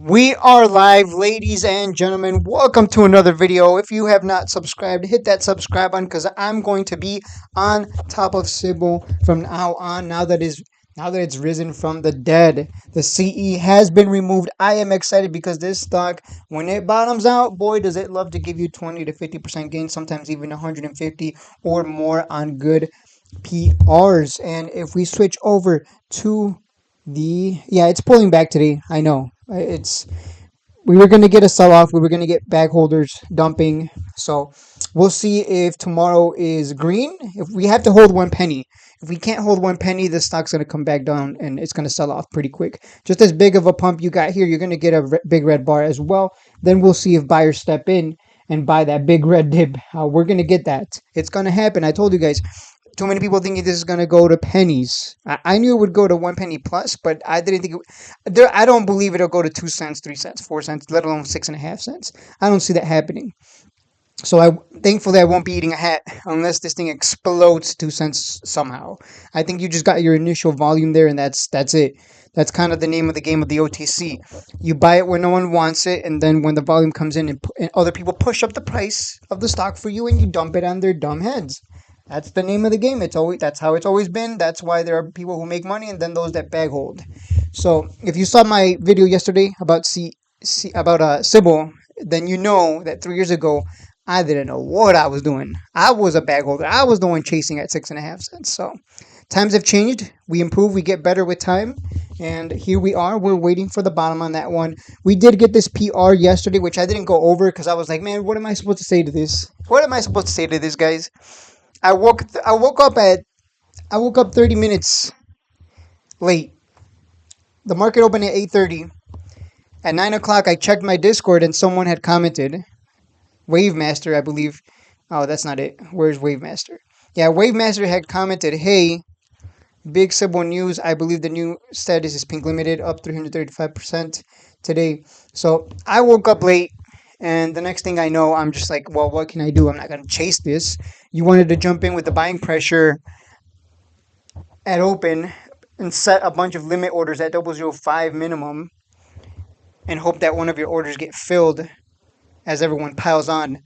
We are live, ladies and gentlemen. Welcome to another video. If you have not subscribed, hit that subscribe button because I'm going to be on top of Cybl from now on. Now that it's risen from the dead, the CE has been removed. I am excited because this stock, when it bottoms out, boy, does it love to give you 20 to 50% gain, sometimes even 150 or more on good PRs. And if we switch over to it's pulling back today. I know we were going to get a sell off. We were going to get bag holders dumping. So we'll see if tomorrow is green. If we have to hold 1 penny, if we can't hold 1 penny, the stock's going to come back down and it's going to sell off pretty quick. Just as big of a pump you got here, you're going to get a big red bar as well. Then we'll see if buyers step in and buy that big red dip. We're going to get that. It's going to happen. I told you guys. Too many people thinking this is going to go to pennies. I knew it would go to 1 penny plus, but I didn't think I don't believe it'll go to 2 cents, 3 cents, 4 cents, let alone 6.5 cents. I don't see that happening. So thankfully I won't be eating a hat unless this thing explodes 2 cents somehow. I think you just got your initial volume there, and that's it. That's kind of the name of the game of the OTC. You buy it when no one wants it, and then when the volume comes in and other people push up the price of the stock for you, and you dump it on their dumb heads. That's the name of the game. That's how it's always been. That's why there are people who make money and then those that bag hold. So if you saw my video yesterday about Cybl, then you know that 3 years ago I didn't know what I was doing. I was a bag holder. I was the one chasing at 6.5 cents. So times have changed. We improve. We get better with time. And here we are. We're waiting for the bottom on that one. We did get this PR yesterday, which I didn't go over because I was like, man, what am I supposed to say to this? What am I supposed to say to this, guys? I woke up 30 minutes late. The market opened at 8:30. At 9 o'clock, I checked my Discord and someone had commented. Wavemaster, I believe. Oh, that's not it. Where's Wavemaster? Yeah, Wavemaster had commented, hey, big Cybl news. I believe the new status is pink limited, up 335% today. So I woke up late. And the next thing I know, I'm just like, well, what can I do? I'm not going to chase this. You wanted to jump in with the buying pressure at open and set a bunch of limit orders at 005 minimum and hope that one of your orders get filled as everyone piles on.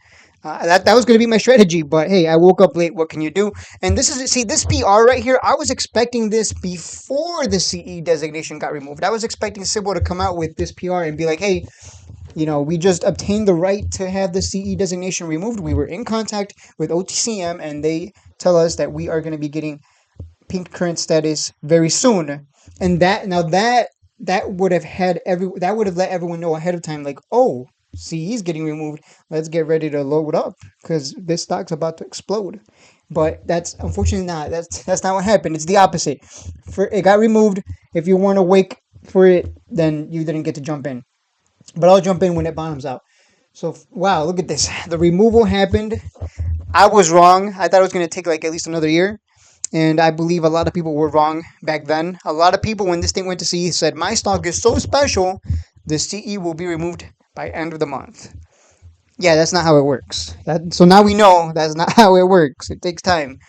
That was going to be my strategy, but hey, I woke up late. What can you do? And this PR right here, I was expecting this before the CE designation got removed. I was expecting Cybl to come out with this PR and be like, hey, we just obtained the right to have the CE designation removed. We were in contact with OTCM, and they tell us that we are going to be getting pink current status very soon. And that would have let everyone know ahead of time, like, oh, CE is getting removed. Let's get ready to load up because this stock's about to explode. But that's unfortunately not. That's not what happened. It's the opposite. It got removed. If you weren't awake for it, then you didn't get to jump in. But I'll jump in when it bottoms out. So, wow, look at this. The removal happened. I was wrong. I thought it was going to take like at least another year. And I believe a lot of people were wrong back then. A lot of people, when this thing went to CE, said, my stock is so special, the CE will be removed by end of the month. Yeah, that's not how it works. So now we know that's not how it works. It takes time.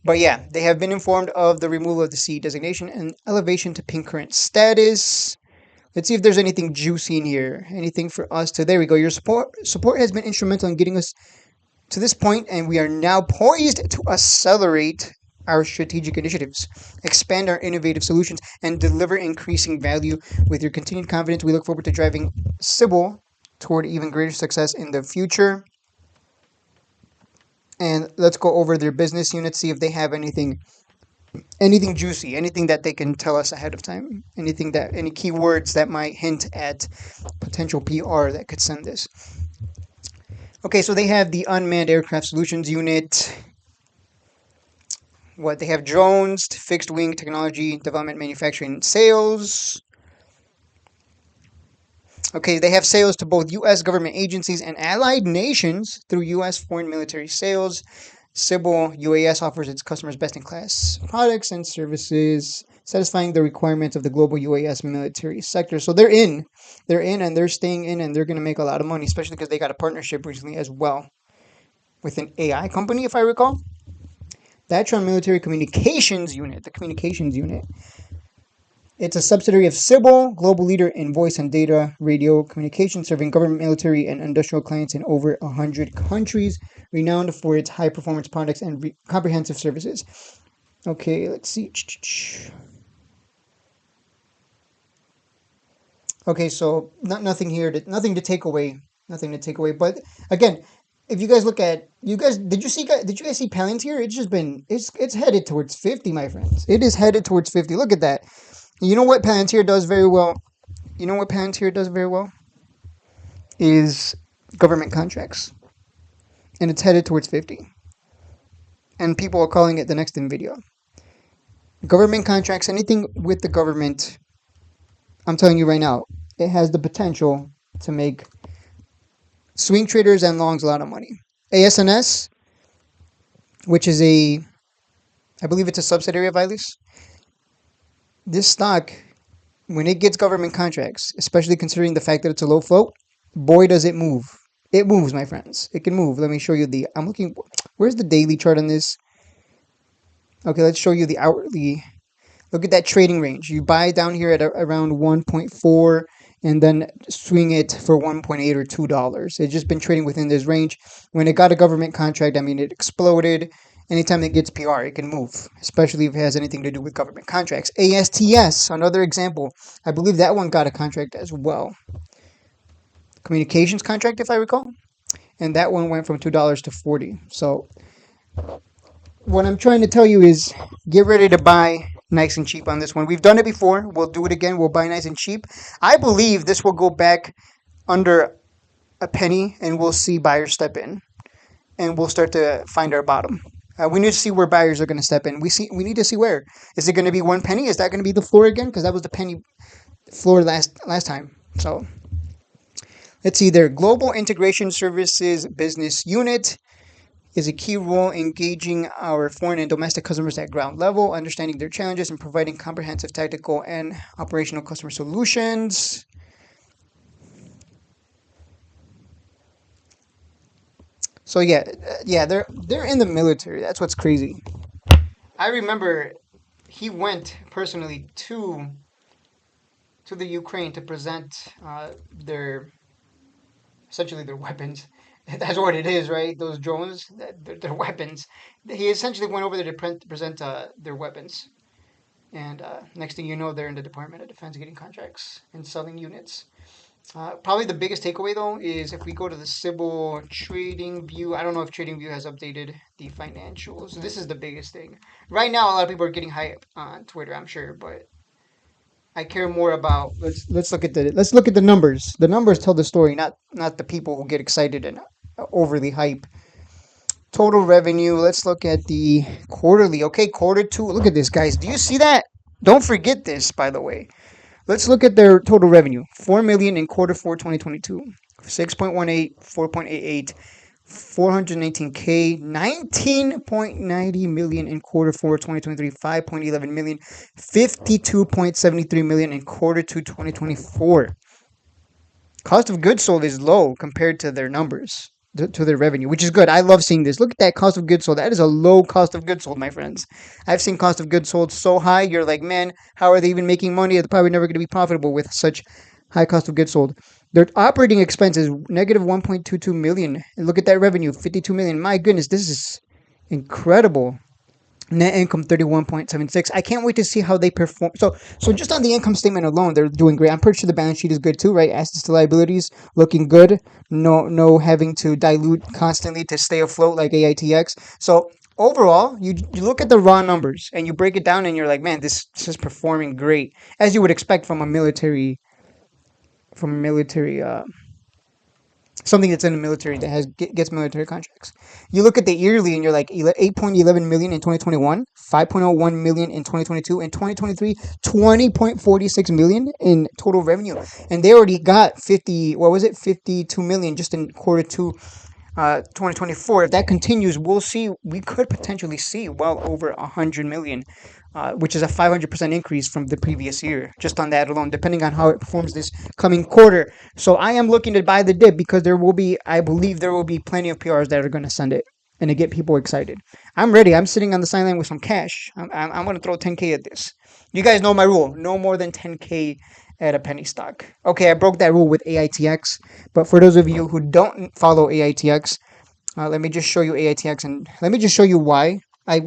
But yeah, they have been informed of the removal of the CE designation and elevation to pink current status. Let's see if there's anything juicy in here. Anything for us to... There we go. Your support has been instrumental in getting us to this point, and we are now poised to accelerate our strategic initiatives, expand our innovative solutions, and deliver increasing value. With your continued confidence, we look forward to driving Cybl toward even greater success in the future. And let's go over their business units, see if they have anything juicy, anything that they can tell us ahead of time, any keywords that might hint at potential PR that could send this. Okay, so they have the unmanned aircraft solutions unit. They have drones, fixed wing technology, development, manufacturing, sales. Okay, they have sales to both U.S. government agencies and allied nations through U.S. foreign military sales. Cybl UAS offers its customers best-in-class products and services, satisfying the requirements of the global UAS military sector. So they're in, and they're staying in, and they're going to make a lot of money, especially because they got a partnership recently as well with an AI company, if I recall. The Military Communications Unit, It's a subsidiary of Cybl, global leader in voice and data radio communication, serving government, military, and industrial clients in over 100 countries, renowned for its high-performance products and comprehensive services. Okay, let's see. Okay, so nothing here, nothing to take away, nothing to take away. But again, if you guys look at you guys, did you guys see Palantir? It's just been it's headed towards 50, my friends. It is headed towards 50. Look at that. You know what Palantir does very well? You know what Palantir does very well is government contracts, and it's headed towards 50. And people are calling it the next Nvidia. Government contracts, anything with the government. I'm telling you right now, it has the potential to make swing traders and longs a lot of money. ASNS, which is I believe it's a subsidiary of ILIS. This stock, when it gets government contracts, especially considering the fact that it's a low float, boy does it move. It moves, my friends. It can move. Let me show you I'm looking, where's the daily chart on this? Okay, let's show you the hourly. Look at that trading range. You buy down here at around 1.4 and then swing it for 1.8 or $2. It's just been trading within this range. When it got a government contract, I mean, it exploded. Anytime it gets PR, it can move, especially if it has anything to do with government contracts. ASTS, another example. I believe that one got a contract as well. Communications contract, if I recall. And that one went from $2 to 40. So what I'm trying to tell you is get ready to buy nice and cheap on this one. We've done it before. We'll do it again. We'll buy nice and cheap. I believe this will go back under a penny and we'll see buyers step in and we'll start to find our bottom. We need to see where buyers are going to step in. We need to see where. Is it going to be 1 penny? Is that going to be the floor again? Because that was the penny floor last time. So let's see there. Global Integration Services Business Unit is a key role in engaging our foreign and domestic customers at ground level, understanding their challenges, and providing comprehensive tactical and operational customer solutions. So yeah, they're in the military. That's what's crazy. I remember he went personally to the Ukraine to present their essentially their weapons. That's what it is, right? Those drones, they're weapons. He essentially went over there to present their weapons. And next thing you know, they're in the Department of Defense getting contracts and selling units. Probably the biggest takeaway, though, is if we go to the Cybl Trading View. I don't know if Trading View has updated the financials. This is the biggest thing. Right now, a lot of people are getting hype on Twitter, I'm sure, but I care more about let's look at the numbers. The numbers tell the story, not the people who get excited and overly hype. Total revenue. Let's look at the quarterly. Okay, quarter 2. Look at this, guys. Do you see that? Don't forget this, by the way. Let's look at their total revenue. 4 million in quarter 4 2022. 6.18, 4.88, 418K, 19.90 million in quarter 4 2023, 5.11 million, 52.73 million in quarter 2 2024. Cost of goods sold is low compared to their numbers, to their revenue, which is good. I love seeing this. Look at that cost of goods sold. That is a low cost of goods sold, my friends. I've seen cost of goods sold so high, you're like, man, how are they even making money? They're probably never going to be profitable with such high cost of goods sold. Their operating expenses, negative 1.22 million. And look at that revenue, 52 million. My goodness, this is incredible. Net income 31.76. I can't wait to see how they perform. So just on the income statement alone, they're doing great. I'm pretty sure the balance sheet is good too, right? Assets to liabilities looking good. No having to dilute constantly to stay afloat like AITX. So overall, you look at the raw numbers and you break it down and you're like, man, this is performing great, as you would expect from a military something that's in the military that gets military contracts. You look at the yearly and you're like 8.11 million in 2021, 5.01 million in 2022, and 2023 20.46 million in total revenue. And they already got 52 million just in quarter 2 2024. If that continues, we could potentially see well over 100 million, which is a 500% increase from the previous year, just on that alone, depending on how it performs this coming quarter. So I am looking to buy the dip because I believe there will be plenty of PRs that are going to send it and to get people excited. I'm ready. I'm sitting on the sideline with some cash. I'm going to throw 10K at this. You guys know my rule. No more than 10K at a penny stock. Okay, I broke that rule with AITX. But for those of you who don't follow AITX, let me just show you AITX and let me just show you why I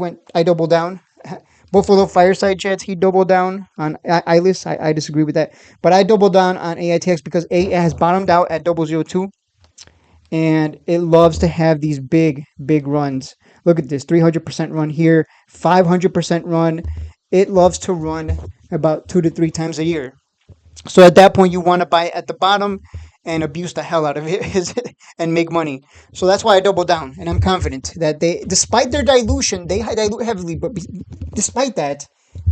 doubled down. Buffalo Fireside Chats, he doubled down on ILIS. I disagree with that. But I doubled down on AITX because it has bottomed out at 002 and it loves to have these big runs. Look at this 300% run here, 500% run. It loves to run about 2 to 3 times a year. So at that point, you want to buy at the bottom and abuse the hell out of it and make money. So that's why I double down, and I'm confident that they, despite their dilution, they dilute heavily, but despite that,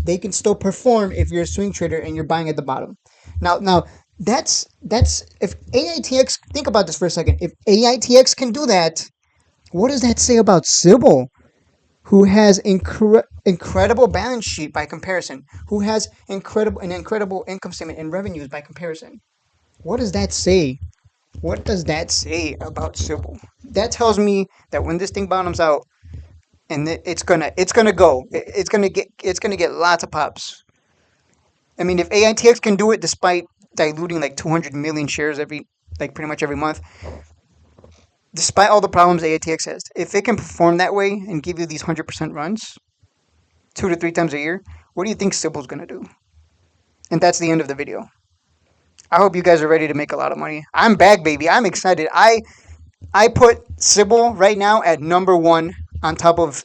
they can still perform if you're a swing trader and you're buying at the bottom. Now that's if AITX. Think about this for a second. If AITX can do that, what does that say about Cybl, who has incredible balance sheet by comparison, who has incredible income statement and revenues by comparison? What does that say? What does that say about Cybl? That tells me that when this thing bottoms out, and it's gonna go, it's gonna get lots of pops. I mean, if AITX can do it despite diluting like 200 million shares pretty much every month, despite all the problems AITX has, if it can perform that way and give you these 100% runs 2 to 3 times a year, what do you think Cybl's gonna do? And that's the end of the video. I hope you guys are ready to make a lot of money. I'm back, baby. I'm excited. I put Cybl right now at number one on top of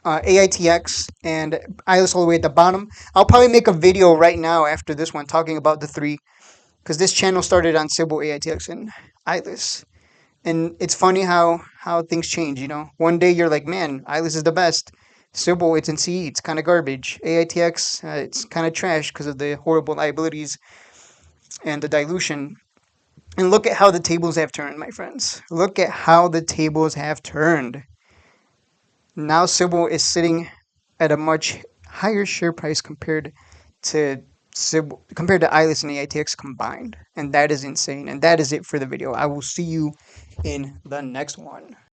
AITX and ILIS all the way at the bottom. I'll probably make a video right now after this one talking about the three, because this channel started on Cybl, AITX, and ILIS. And it's funny how things change, you know. One day you're like, man, ILIS is the best. Cybl, it's in CE, it's kind of garbage. AITX, it's kind of trash because of the horrible liabilities and the dilution. And look at how the tables have turned, my friends. Look at how the tables have turned. Now Cybl is sitting at a much higher share price compared to ILIS and AITX combined. And that is insane. And that is it for the video. I will see you in the next one.